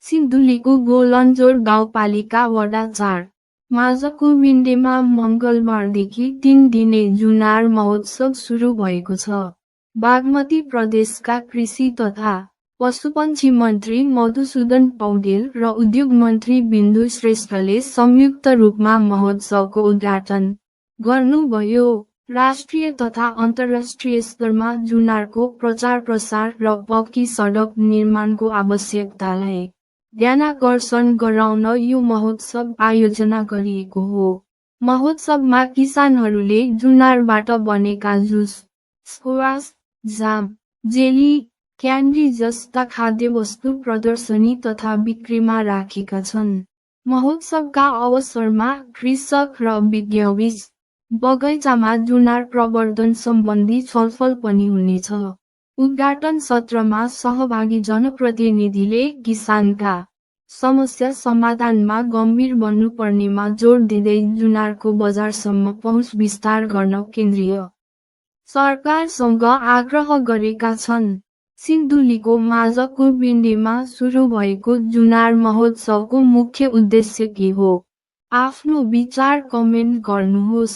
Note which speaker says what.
Speaker 1: सिन्धुलीको गोलन्जोर गाउँपालिका वडा 4 माझको विन्डेमा मङ्गलबारदेखि 3 दिने जुनार महोत्सव सुरु भएको छ। बागमती प्रदेशका कृषि तथा पशुपन्छी मन्त्री मधुसूदन पौडेल र उद्योग मन्त्री बिन्दु श्रेष्ठले संयुक्त रूपमा महोत्सवको उद्घाटन गर्नुभयो। राष्ट्रिय तथा अन्तर्राष्ट्रिय स्तरमा जुनारको प्रचार प्रसार र पक्की सडक निर्माणको आवश्यकतालाई ध्यानाकर्षण गराउन यो महोत्सव आयोजना गरिएको हो। महोत्सवमा किसानहरूले जुनारबाट बनेका जुस, स्क्वाश, जाम, जेली, क्यान्डी जस्ता खाद्यवस्तु प्रदर्शनी तथा बिक्रीमा राखेका छन्। महोत्सवका अवसरमा कृषक र विज्ञबीज बगैँचामा जुनार प्रवर्धन सम्बन्धी छलफल पनि हुनेछ। उद्घाटन सत्रमा सहभागी जनप्रतिनिधिले किसानका समस्या समाधानमा गम्भीर बन्नुपर्नेमा जोड दिँदै जुनारको बजारसम्म पहुँच विस्तार गर्न केन्द्रीय सरकारसँग आग्रह गरेका छन्। सिन्धुलीको माझको विन्डेमा सुरु भएको जुनार महोत्सवको मुख्य उद्देश्य के हो? आफ्नो विचार कमेन्ट गर्नुहोस्।